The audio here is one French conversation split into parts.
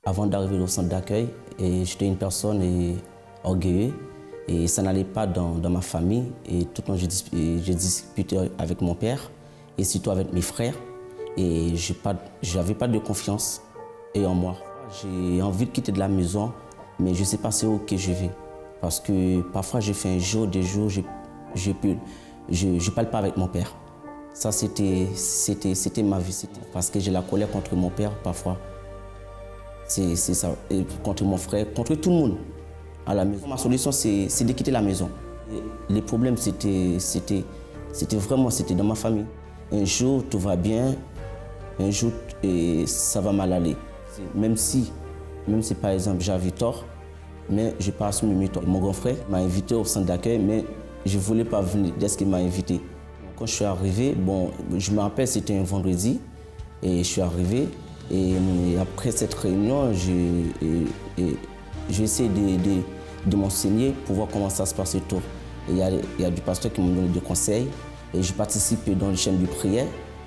Avant d'arriver au centre d'accueil, j'étais une personne orgueilleuse et ça n'allait pas dans ma famille. Et tout le temps, j'ai discuté avec mon père et surtout avec mes frères. Et je n'avais pas de confiance en moi. J'ai envie de quitter de la maison, mais je ne sais pas c'est où que je vais. Parce que parfois, j'ai fait un jour, des jours, je ne parle pas avec mon père. Ça, c'était ma vie. Parce que j'ai la colère contre mon père parfois. C'est ça, et contre mon frère, contre tout le monde à la maison. Ma solution, c'est de quitter la maison. Et les problèmes, c'était dans ma famille. Un jour, tout va bien, un jour, ça va mal aller. Même si par exemple, j'avais tort, mais je n'ai pas assumé mes torts. Mon grand frère m'a invité au centre d'accueil, mais je ne voulais pas venir dès qu'il m'a invité. Quand je suis arrivé, bon, je me rappelle, c'était un vendredi, et je suis arrivé. Et après cette réunion, j'ai essayé de m'enseigner pour voir comment ça se passe autour. Il y a du pasteur qui m'a donné des conseils et je participe dans les chaînes de prière.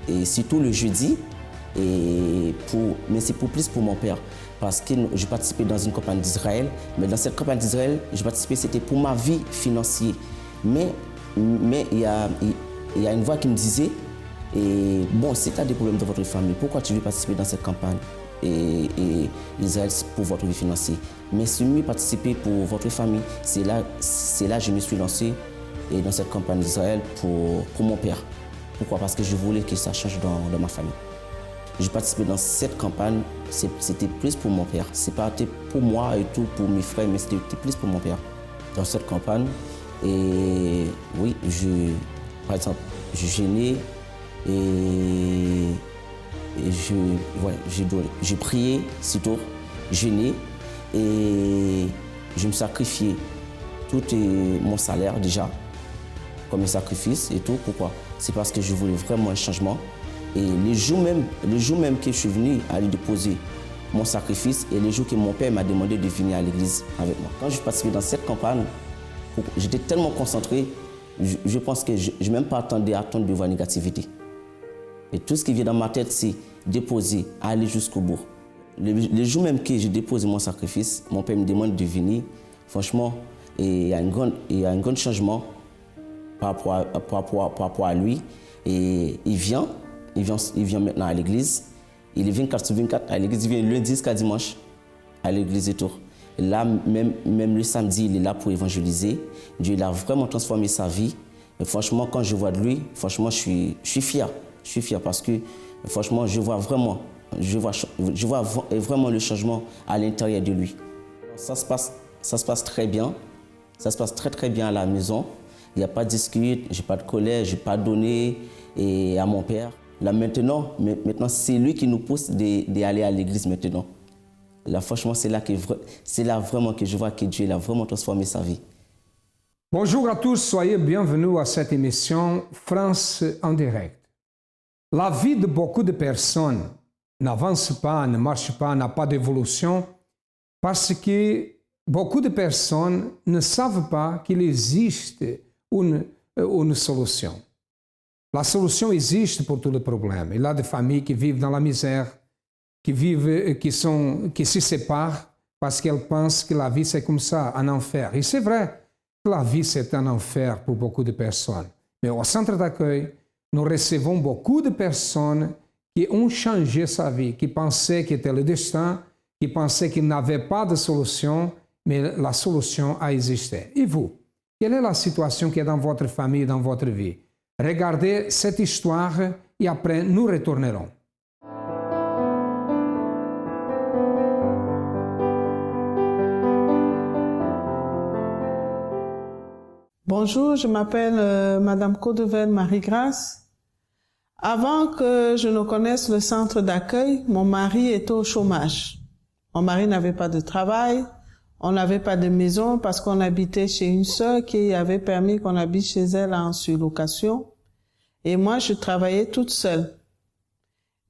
Et surtout le jeudi, mais c'est plus pour mon père. Parce que je participais dans une campagne d'Israël, mais dans cette campagne d'Israël, je participais, c'était pour ma vie financière. Mais il y a une voix qui me disait, et bon, si tu as des problèmes dans votre famille, pourquoi tu veux participer dans cette campagne et Israël pour votre vie financière? Mais c'est mieux participer pour votre famille. C'est là que je me suis lancé dans cette campagne d'Israël pour mon père. Pourquoi? Parce que je voulais que ça change dans ma famille. Je participais dans cette campagne, c'était plus pour mon père. C'est pas pour moi et tout, pour mes frères, mais c'était plus pour mon père. Dans cette campagne, et oui, par exemple, je gênais. Et j'ai prié, surtout, jeûné et je me sacrifiais tout mon salaire déjà comme un sacrifice et tout. Pourquoi? C'est parce que je voulais vraiment un changement. Et le jour même que je suis venu aller déposer mon sacrifice et le jour que mon père m'a demandé de venir à l'église avec moi. Quand je participais dans cette campagne, j'étais tellement concentré, je pense que je n'ai même pas attendu de voir la négativité. Et tout ce qui vient dans ma tête, c'est déposer, aller jusqu'au bout. Le jour même que j'ai déposé mon sacrifice, mon père me demande de venir. Franchement, il y a un grand changement par rapport à lui. Et il vient maintenant à l'église. Il est 24/24 à l'église. Il vient lundi jusqu'à dimanche à l'église et tout. Et là, même le samedi, il est là pour évangéliser. Dieu il a vraiment transformé sa vie. Et franchement, quand je vois de lui, franchement, je suis fier. Je suis fier parce que, franchement, je vois vraiment le changement à l'intérieur de lui. Ça se passe très bien. Ça se passe très, très bien à la maison. Il n'y a pas de dispute, je n'ai pas de colère, je n'ai pas donné à mon père. Là, maintenant c'est lui qui nous pousse d'aller à l'église maintenant. Là, franchement, c'est là vraiment que je vois que Dieu a vraiment transformé sa vie. Bonjour à tous, soyez bienvenus à cette émission France en direct. La vie de beaucoup de personnes n'avance pas, ne marche pas, n'a pas d'évolution parce que beaucoup de personnes ne savent pas qu'il existe une solution. La solution existe pour tous les problèmes. Il y a des familles qui vivent dans la misère, qui se séparent parce qu'elles pensent que la vie c'est comme ça, un enfer. Et c'est vrai que la vie c'est un enfer pour beaucoup de personnes. Mais au centre d'accueil, nous recevons beaucoup de personnes qui ont changé sa vie, qui pensaient que c'était le destin, qui pensaient qu'ils n'avaient pas de solution, mais la solution a existé. Et vous, quelle est la situation qui est dans votre famille, dans votre vie? Regardez cette histoire et après nous retournerons. Bonjour, je m'appelle Madame Caudevel Marie-Grâce. Avant que je ne connaisse le centre d'accueil, mon mari était au chômage. Mon mari n'avait pas de travail, on n'avait pas de maison parce qu'on habitait chez une sœur qui avait permis qu'on habite chez elle en surlocation. Et moi, je travaillais toute seule.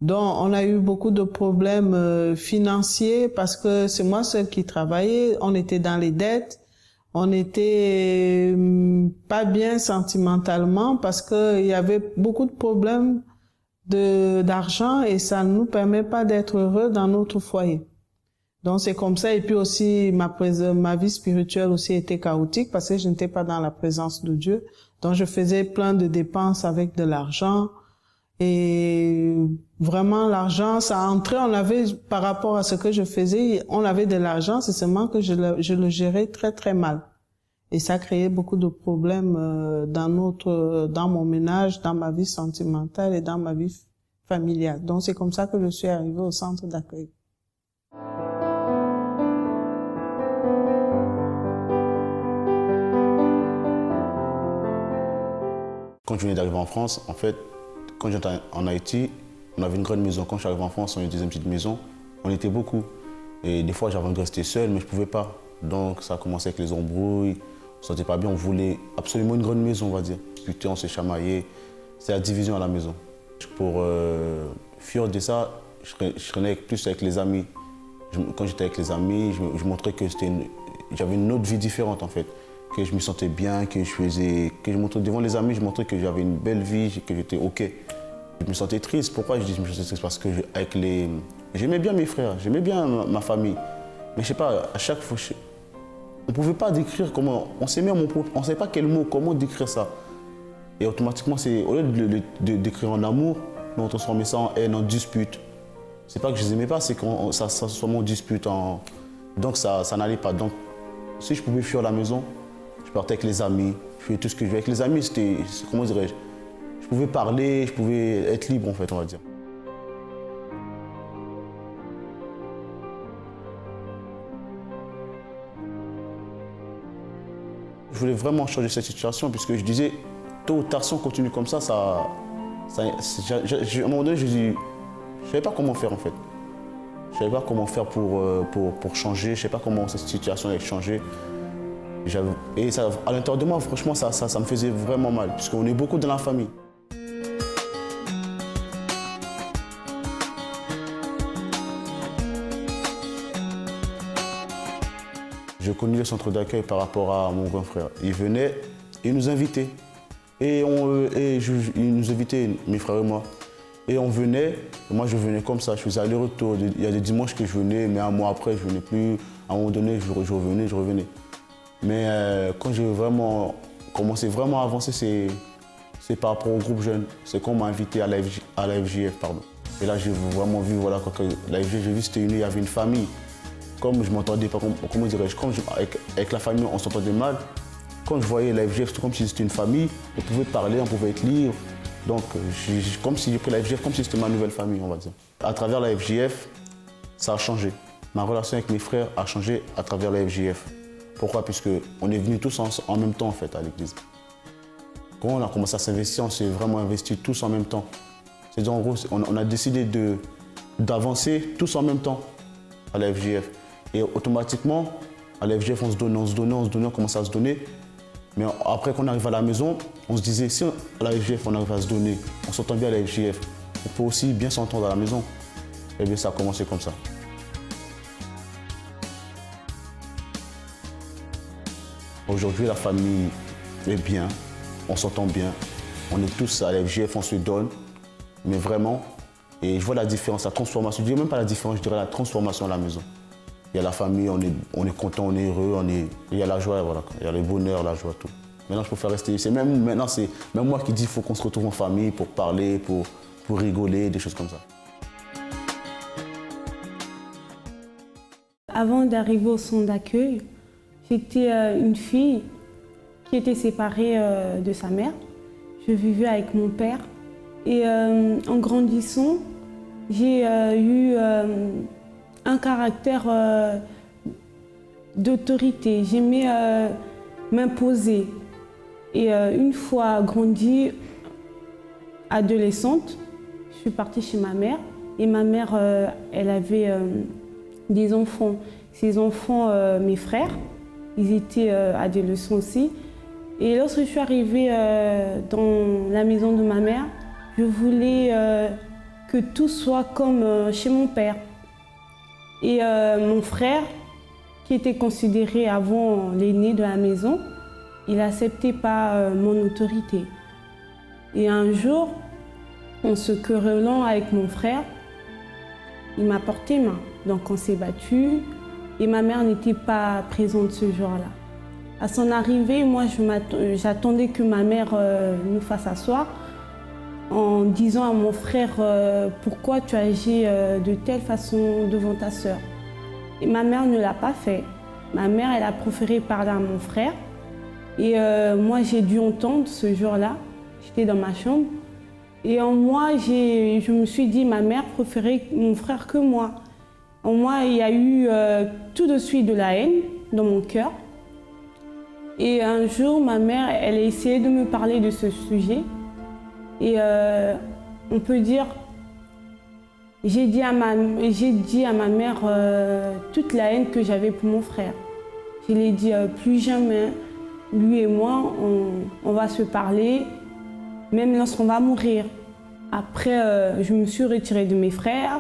Donc, on a eu beaucoup de problèmes financiers parce que c'est moi seule qui travaillais, on était dans les dettes. On n'était pas bien sentimentalement parce qu'il y avait beaucoup de problèmes d'argent et ça ne nous permet pas d'être heureux dans notre foyer. Donc c'est comme ça. Et puis aussi ma vie spirituelle aussi était chaotique parce que je n'étais pas dans la présence de Dieu. Donc je faisais plein de dépenses avec de l'argent. Et vraiment l'argent, ça entrait, on avait, par rapport à ce que je faisais, on avait de l'argent, c'est seulement que je le gérais très très mal. Et ça créait beaucoup de problèmes dans mon ménage, dans ma vie sentimentale et dans ma vie familiale. Donc c'est comme ça que je suis arrivée au centre d'accueil. Quand je venais d'arriver en France, en fait, quand j'étais en Haïti, on avait une grande maison. Quand je suis arrivé en France, on avait une deuxième petite maison. On était beaucoup. Et des fois, j'avais envie de rester seul, mais je ne pouvais pas. Donc, ça a commencé avec les embrouilles. On ne se sentait pas bien. On voulait absolument une grande maison, on va dire. Putain, on s'est chamaillé. C'est la division à la maison. Pour fuir de ça, je traînais plus avec les amis. Quand j'étais avec les amis, je montrais que j'avais une autre vie différente, en fait. Que je me sentais bien, que je montrais devant les amis, je montrais que j'avais une belle vie, que j'étais OK. Je me sentais triste. Pourquoi je dis que je me sentais triste? Parce que j'aimais bien mes frères, j'aimais bien ma famille. Mais je sais pas, à chaque fois, on ne pouvait pas décrire comment, on s'aimait, on ne savait pas quel mot, comment décrire ça. Et automatiquement, au lieu de décrire en amour, on transformait ça en haine, en dispute. C'est pas que je les aimais pas, c'est que ça se transformait en dispute. Donc ça n'allait pas. Donc si je pouvais fuir la maison, je partais avec les amis, je faisais tout ce que je voulais. Avec les amis, c'était, comment dirais-je, je pouvais parler, je pouvais être libre en fait, on va dire. Je voulais vraiment changer cette situation puisque je disais, tôt ou tard, si on continue comme ça, à un moment donné, je ne savais pas comment faire en fait. Je ne savais pas comment faire pour changer, je ne savais pas comment cette situation allait changer. Et ça, à l'intérieur de moi, franchement, ça me faisait vraiment mal, puisqu'on est beaucoup dans la famille. J'ai connu le centre d'accueil par rapport à mon grand frère. Il venait, il nous invitait. Il nous invitait, mes frères et moi. Et on venait, et moi je venais comme ça, je faisais aller-retour. Il y a des dimanches que je venais, mais un mois après, je ne venais plus. À un moment donné, je revenais. Mais quand j'ai vraiment commencé à avancer, c'est par rapport au groupe jeune. C'est qu'on m'a invité à la FJF, pardon. Et là, j'ai vraiment vu, voilà, que la FJF, j'ai vu c'était il y avait une famille. Comme je m'entendais pas, comment dirais-je, avec la famille, on s'entendait mal. Quand je voyais la FJF, c'était comme si c'était une famille. On pouvait parler, on pouvait être libre. Donc, comme si j'ai pris la FJF, comme si c'était ma nouvelle famille, on va dire. À travers la FJF, ça a changé. Ma relation avec mes frères a changé à travers la FJF. Pourquoi? Puisqu'on est venus tous en même temps en fait, à l'église. Quand on a commencé à s'investir, on s'est vraiment investis tous en même temps. C'est-à-dire en gros, on a décidé d'avancer tous en même temps à la FJF. Et automatiquement, à la FJF, on se donnait, on commençait à se donner. Mais après qu'on arrive à la maison, on se disait, si à la FJF, on arrive à se donner, on s'entend bien à la FJF, on peut aussi bien s'entendre à la maison. Et bien ça a commencé comme ça. Aujourd'hui, la famille est bien, on s'entend bien, on est tous à la FJF, on se donne, mais vraiment, et je vois la différence, la transformation, je ne dirais même pas la différence, je dirais la transformation à la maison. Il y a la famille, on est content, on est heureux, il y a la joie, voilà, il y a le bonheur, la joie, tout. Maintenant, je préfère rester, c'est même moi qui dis qu'il faut qu'on se retrouve en famille pour parler, pour rigoler, des choses comme ça. Avant d'arriver au centre d'accueil, j'étais une fille qui était séparée de sa mère. Je vivais avec mon père. Et en grandissant, j'ai eu un caractère d'autorité. J'aimais m'imposer. Et une fois grandie, adolescente, je suis partie chez ma mère. Et ma mère, elle avait des enfants. Ces enfants, mes frères, ils étaient adolescents aussi. Et lorsque je suis arrivée dans la maison de ma mère, je voulais que tout soit comme chez mon père. Et mon frère, qui était considéré avant l'aîné de la maison, il n'acceptait pas mon autorité. Et un jour, en se querellant avec mon frère, il m'a porté main. Donc on s'est battu et ma mère n'était pas présente ce jour-là. À son arrivée, moi j'attendais que ma mère nous fasse asseoir en disant à mon frère pourquoi tu agis de telle façon devant ta sœur. Et ma mère ne l'a pas fait. Ma mère, elle a préféré parler à mon frère. Et moi, j'ai dû entendre ce jour-là. J'étais dans ma chambre. Et en moi, je me suis dit, ma mère préférait mon frère que moi. En moi, il y a eu tout de suite de la haine dans mon cœur. Et un jour, ma mère, elle a essayé de me parler de ce sujet. Et on peut dire, j'ai dit à ma mère toute la haine que j'avais pour mon frère. Je lui ai dit, plus jamais, lui et moi, on va se parler, même lorsqu'on va mourir. Après, je me suis retirée de mes frères.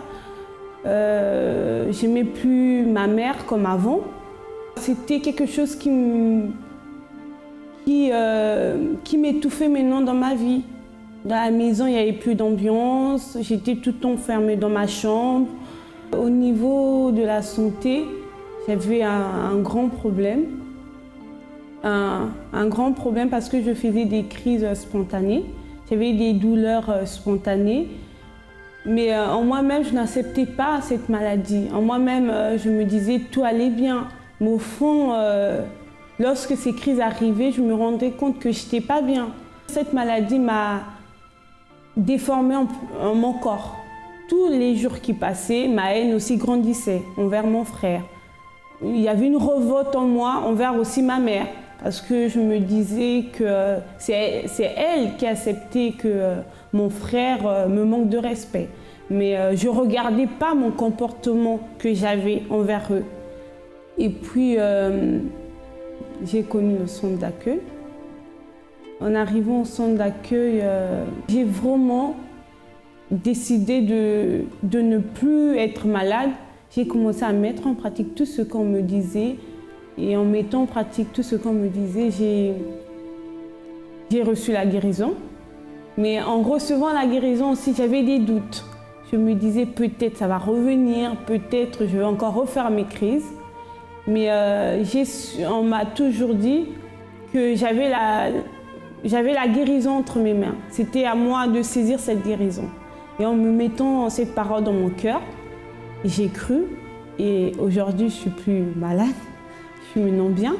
J'aimais plus ma mère comme avant. C'était quelque chose qui m'étouffait maintenant dans ma vie. Dans la maison, il n'y avait plus d'ambiance. J'étais tout le temps enfermée dans ma chambre. Au niveau de la santé, j'avais un grand problème. Un grand problème parce que je faisais des crises spontanées. J'avais des douleurs spontanées. Mais en moi-même, je n'acceptais pas cette maladie. En moi-même, je me disais tout allait bien. Mais au fond, lorsque ces crises arrivaient, je me rendais compte que je n'étais pas bien. Cette maladie m'a déformé mon corps. Tous les jours qui passaient, ma haine aussi grandissait envers mon frère. Il y avait une révolte en moi envers aussi ma mère. Parce que je me disais que c'est elle qui acceptait que mon frère me manque de respect. Mais je ne regardais pas mon comportement que j'avais envers eux. Et puis, j'ai connu le centre d'accueil. En arrivant au centre d'accueil, j'ai vraiment décidé de ne plus être malade. J'ai commencé à mettre en pratique tout ce qu'on me disait. Et en mettant en pratique tout ce qu'on me disait, j'ai reçu la guérison. Mais en recevant la guérison aussi, j'avais des doutes. Je me disais peut-être ça va revenir, peut-être je vais encore refaire mes crises. Mais on m'a toujours dit que j'avais la guérison entre mes mains. C'était à moi de saisir cette guérison. Et en me mettant cette parole dans mon cœur, j'ai cru. Et aujourd'hui, je ne suis plus malade. Je suis maintenant bien.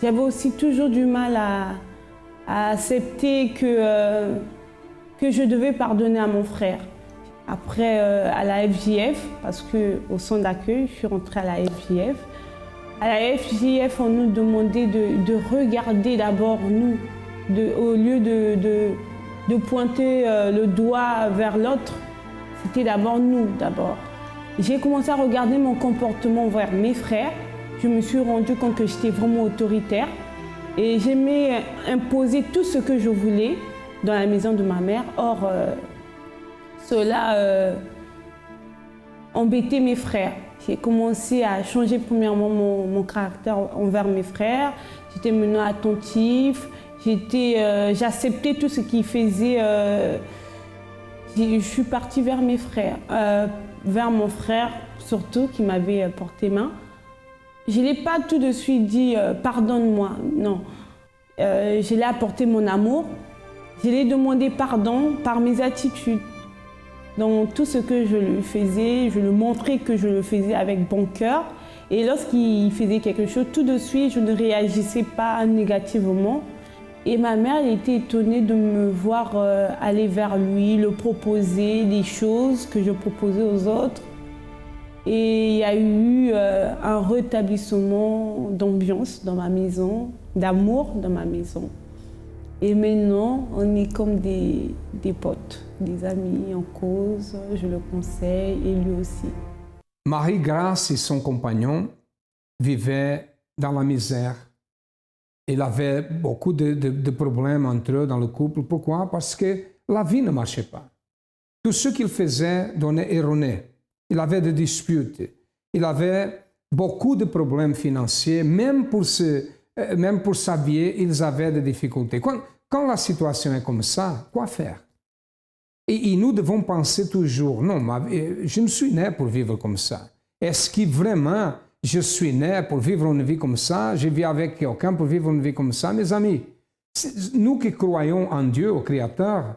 J'avais aussi toujours du mal à accepter que je devais pardonner à mon frère. Après, à la FJF, parce qu'au centre d'accueil, je suis rentrée à la FJF. À la FJF, on nous demandait de regarder d'abord nous, au lieu de pointer le doigt vers l'autre, c'était d'abord nous, d'abord. J'ai commencé à regarder mon comportement envers mes frères. Je me suis rendu compte que j'étais vraiment autoritaire et j'aimais imposer tout ce que je voulais dans la maison de ma mère. Or, cela embêtait mes frères. J'ai commencé à changer premièrement mon caractère envers mes frères. J'étais maintenant attentive, j'acceptais tout ce qu'ils faisaient. Je suis partie vers mes frères, vers mon frère surtout qui m'avait porté main. Je ne l'ai pas tout de suite dit « pardonne-moi », non. Je l'ai apporté mon amour. Je lui ai demandé pardon par mes attitudes. Dans tout ce que je lui faisais, je lui montrais que je le faisais avec bon cœur. Et lorsqu'il faisait quelque chose, tout de suite, je ne réagissais pas négativement. Et ma mère elle était étonnée de me voir aller vers lui, le proposer des choses que je proposais aux autres. Et il y a eu un rétablissement d'ambiance dans ma maison, d'amour dans ma maison. Et maintenant, on est comme des potes, des amis en cause, je le conseille et lui aussi. Marie-Grâce et son compagnon vivaient dans la misère. Il avait beaucoup de problèmes entre eux dans le couple. Pourquoi? Parce que la vie ne marchait pas. Tout ce qu'il faisait donnait erroné. Il avait des disputes. Il avait beaucoup de problèmes financiers. Même pour s'habiller, ils avaient des difficultés. Quand la situation est comme ça, quoi faire? Et nous devons penser toujours, non, je ne suis né pour vivre comme ça. Est-ce que vraiment je suis né pour vivre une vie comme ça? Je vis avec quelqu'un pour vivre une vie comme ça? Mes amis, nous qui croyons en Dieu, au Créateur,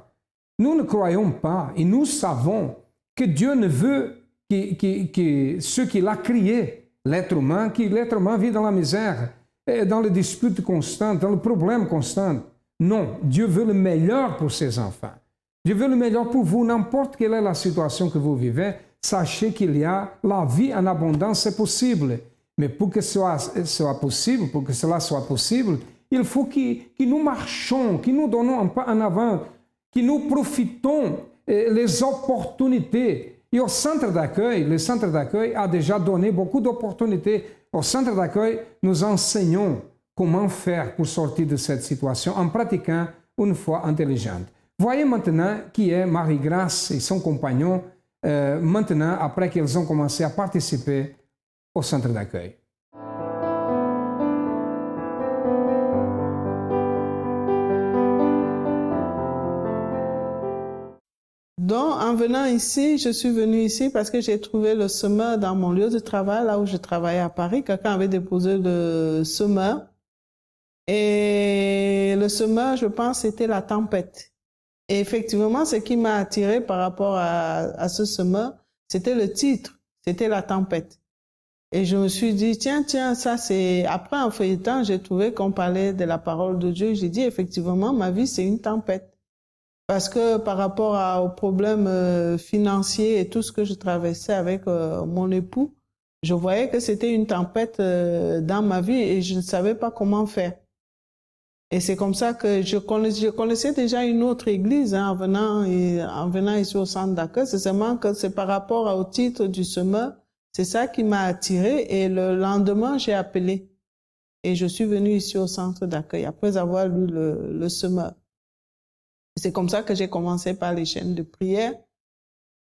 nous ne croyons pas et nous savons que Dieu ne veut que ce qu'il a créé, l'être humain, que l'être humain vit dans la misère, dans les disputes constantes, dans le problème constant. Non, Dieu veut le meilleur pour ses enfants. Dieu veut le meilleur pour vous, n'importe quelle est la situation que vous vivez. Sachez qu'il y a la vie en abondance, c'est possible. Mais pour que cela soit possible, il faut que nous marchions, que nous donnons un pas en avant, que nous profitons les opportunités. Et au centre d'accueil, le centre d'accueil a déjà donné beaucoup d'opportunités. Au centre d'accueil, nous enseignons comment faire pour sortir de cette situation en pratiquant une foi intelligente. Voyez maintenant qui est Marie-Grâce et son compagnon, maintenant après qu'ils ont commencé à participer au centre d'accueil. Donc, en venant ici, je suis venue ici parce que j'ai trouvé le semeur dans mon lieu de travail, là où je travaillais à Paris. Quelqu'un avait déposé le semeur. Et le semeur, je pense, c'était la tempête. Et effectivement, ce qui m'a attiré par rapport à ce semeur, c'était le titre, c'était la tempête. Et je me suis dit, tiens, ça c'est... Après, en feuilletant, j'ai trouvé qu'on parlait de la parole de Dieu. J'ai dit, effectivement, ma vie, c'est une tempête. Parce que par rapport aux problèmes financiers et tout ce que je traversais avec mon époux, je voyais que c'était une tempête dans ma vie et je ne savais pas comment faire. Et c'est comme ça que je connaissais déjà une autre église en venant ici au centre d'accueil. C'est seulement que c'est par rapport au titre du semeur, c'est ça qui m'a attiré. Et le lendemain, j'ai appelé et je suis venue ici au centre d'accueil après avoir lu le semeur. C'est comme ça que j'ai commencé par les chaînes de prière.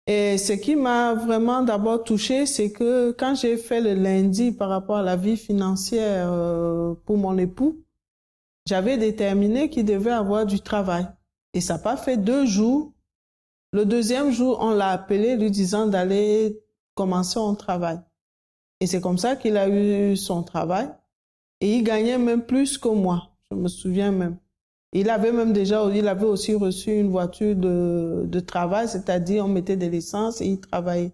Et ce qui m'a vraiment d'abord touchée, c'est que quand j'ai fait le lundi par rapport à la vie financière pour mon époux, j'avais déterminé qu'il devait avoir du travail. Et ça n'a pas fait 2 jours. Le deuxième jour, on l'a appelé lui disant d'aller commencer son travail. Et c'est comme ça qu'il a eu son travail. Et il gagnait même plus que moi, je me souviens même. Il avait aussi reçu une voiture de travail, c'est-à-dire on mettait de l'essence et il travaillait.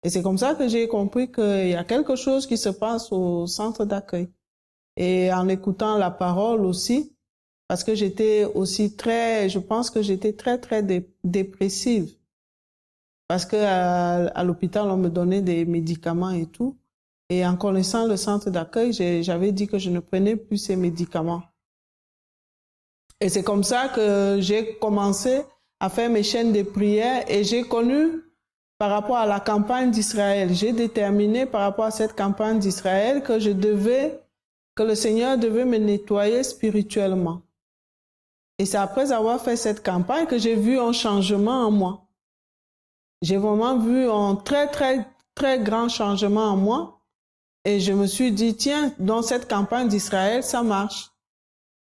Et c'est comme ça que j'ai compris qu'il y a quelque chose qui se passe au centre d'accueil. Et en écoutant la parole aussi, parce que je pense que j'étais très, très dépressive. Parce que à l'hôpital, on me donnait des médicaments et tout. Et en connaissant le centre d'accueil, j'avais dit que je ne prenais plus ces médicaments. Et c'est comme ça que j'ai commencé à faire mes chaînes de prière et j'ai connu par rapport à la campagne d'Israël. J'ai déterminé par rapport à cette campagne d'Israël que le Seigneur devait me nettoyer spirituellement. Et c'est après avoir fait cette campagne que j'ai vu un changement en moi. J'ai vraiment vu un très, très, très grand changement en moi. Et je me suis dit, tiens, dans cette campagne d'Israël, ça marche.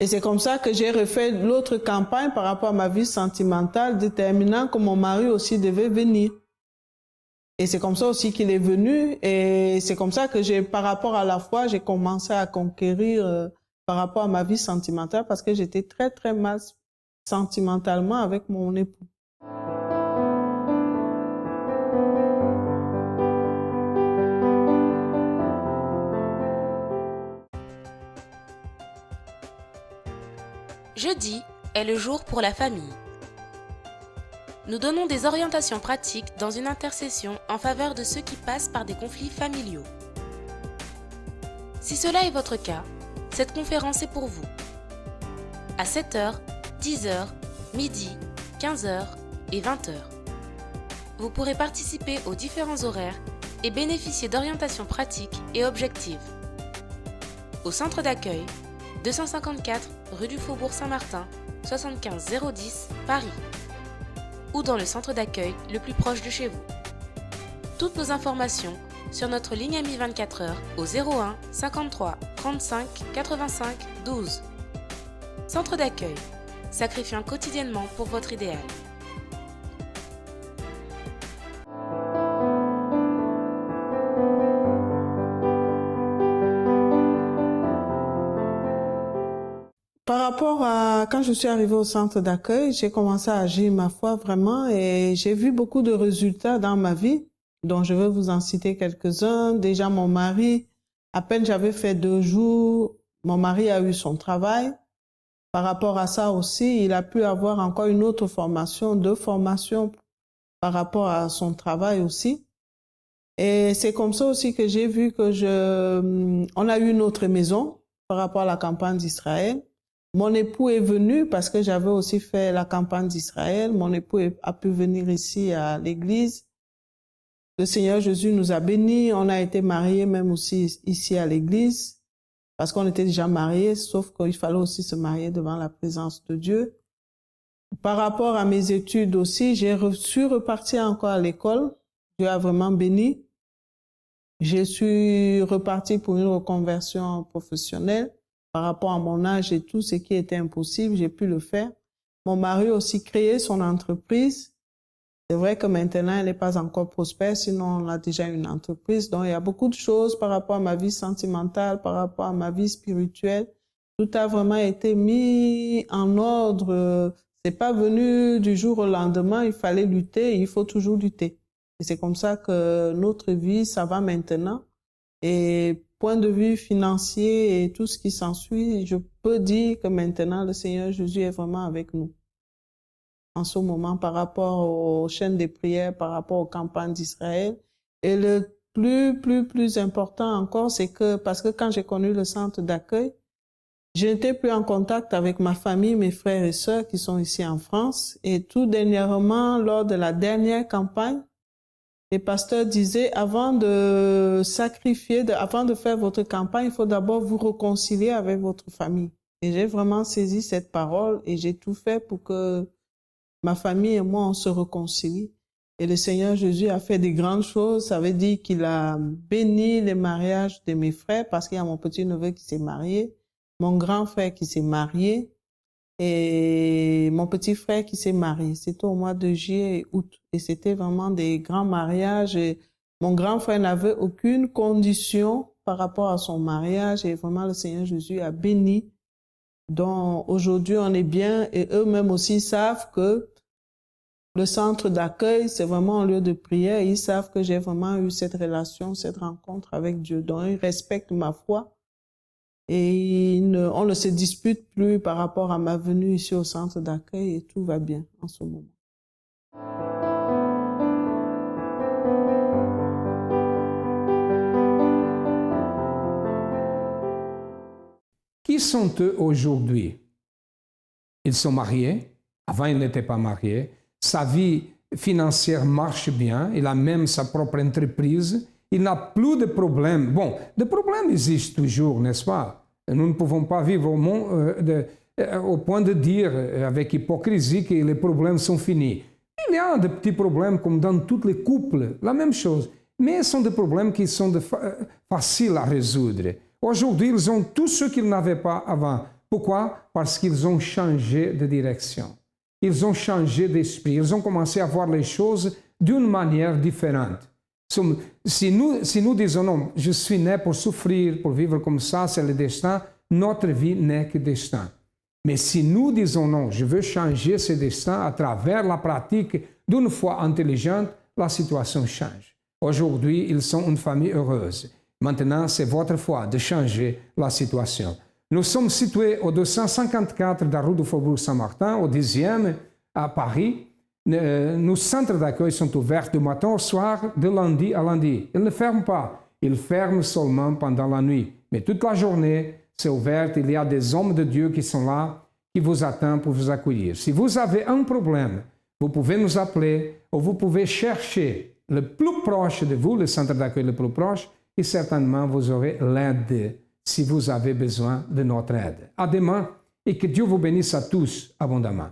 Et c'est comme ça que j'ai refait l'autre campagne par rapport à ma vie sentimentale, déterminant que mon mari aussi devait venir. Et c'est comme ça aussi qu'il est venu. Et c'est comme ça que par rapport à la foi, j'ai commencé à conquérir par rapport à ma vie sentimentale parce que j'étais très, très mal sentimentalement avec mon époux. Jeudi est le jour pour la famille. Nous donnons des orientations pratiques dans une intercession en faveur de ceux qui passent par des conflits familiaux. Si cela est votre cas, cette conférence est pour vous. À 7h, 10h, midi, 15h et 20h. Vous pourrez participer aux différents horaires et bénéficier d'orientations pratiques et objectives. Au centre d'accueil, 254 rue du Faubourg Saint-Martin, 75 010, Paris. Ou dans le centre d'accueil le plus proche de chez vous. Toutes nos informations sur notre ligne AMI 24h au 01 53 35 85 12. Centre d'accueil, sacrifiant quotidiennement pour votre idéal. quand je suis arrivée au centre d'accueil, j'ai commencé à agir ma foi vraiment et j'ai vu beaucoup de résultats dans ma vie, dont je vais vous en citer quelques-uns. Déjà, mon mari, à peine j'avais fait 2 jours, mon mari a eu son travail. Par rapport à ça aussi, il a pu avoir encore une autre formation, 2 formations par rapport à son travail aussi. Et c'est comme ça aussi que j'ai vu que on a eu une autre maison par rapport à la campagne d'Israël. Mon époux est venu parce que j'avais aussi fait la campagne d'Israël. Mon époux a pu venir ici à l'église. Le Seigneur Jésus nous a bénis. On a été mariés même aussi ici à l'église parce qu'on était déjà mariés, sauf qu'il fallait aussi se marier devant la présence de Dieu. Par rapport à mes études aussi, suis reparti encore à l'école. Dieu a vraiment béni. Je suis reparti pour une reconversion professionnelle. Par rapport à mon âge et tout ce qui était impossible, j'ai pu le faire. Mon mari a aussi créé son entreprise. C'est vrai que maintenant, elle n'est pas encore prospère, sinon on a déjà une entreprise. Donc, il y a beaucoup de choses par rapport à ma vie sentimentale, par rapport à ma vie spirituelle. Tout a vraiment été mis en ordre. C'est pas venu du jour au lendemain, il fallait lutter, il faut toujours lutter. Et c'est comme ça que notre vie, ça va maintenant. Et point de vue financier et tout ce qui s'ensuit, je peux dire que maintenant, le Seigneur Jésus est vraiment avec nous. En ce moment, par rapport aux chaînes de prière, par rapport aux campagnes d'Israël. Et le plus important encore, c'est que, parce que quand j'ai connu le centre d'accueil, je n'étais plus en contact avec ma famille, mes frères et sœurs qui sont ici en France. Et tout dernièrement, lors de la dernière campagne, les pasteurs disaient, avant de faire votre campagne, il faut d'abord vous réconcilier avec votre famille. Et j'ai vraiment saisi cette parole et j'ai tout fait pour que ma famille et moi, on se réconcilie. Et le Seigneur Jésus a fait des grandes choses. Ça veut dire qu'il a béni les mariages de mes frères parce qu'il y a mon petit-neveu qui s'est marié, mon grand frère qui s'est marié, et mon petit frère qui s'est marié. C'était au mois de juillet et août. Et c'était vraiment des grands mariages. Et mon grand frère n'avait aucune condition par rapport à son mariage. Et vraiment, le Seigneur Jésus a béni. Donc, aujourd'hui, on est bien. Et eux-mêmes aussi savent que le centre d'accueil, c'est vraiment un lieu de prière. Ils savent que j'ai vraiment eu cette relation, cette rencontre avec Dieu. Donc, ils respectent ma foi. Et on ne se dispute plus par rapport à ma venue ici au centre d'accueil et tout va bien en ce moment. Qui sont eux aujourd'hui? Ils sont mariés. Avant, ils n'étaient pas mariés. Sa vie financière marche bien. Il a même sa propre entreprise. Il n'a plus de problèmes. Bon, des problèmes existent toujours, n'est-ce pas? Nous ne pouvons pas vivre au point de dire avec hypocrisie que les problèmes sont finis. Il y a des petits problèmes comme dans tous les couples, la même chose. Mais ce sont des problèmes qui sont faciles à résoudre. Aujourd'hui, ils ont tout ce qu'ils n'avaient pas avant. Pourquoi? Parce qu'ils ont changé de direction. Ils ont changé d'esprit. Ils ont commencé à voir les choses d'une manière différente. Si nous disons non, je suis né pour souffrir, pour vivre comme ça, c'est le destin, notre vie n'est que destin. Mais si nous disons non, je veux changer ce destin à travers la pratique d'une foi intelligente, la situation change. Aujourd'hui, ils sont une famille heureuse. Maintenant, c'est votre foi de changer la situation. Nous sommes situés au 254 de la rue du Faubourg Saint-Martin, au 10e à Paris. Nos centres d'accueil sont ouverts du matin au soir, de lundi à lundi. Ils ne ferment pas, ils ferment seulement pendant la nuit. Mais toute la journée, c'est ouvert. Il y a des hommes de Dieu qui sont là, qui vous attendent pour vous accueillir. Si vous avez un problème, vous pouvez nous appeler ou vous pouvez chercher le plus proche de vous, le centre d'accueil le plus proche, et certainement vous aurez l'aide si vous avez besoin de notre aide. À demain et que Dieu vous bénisse à tous abondamment.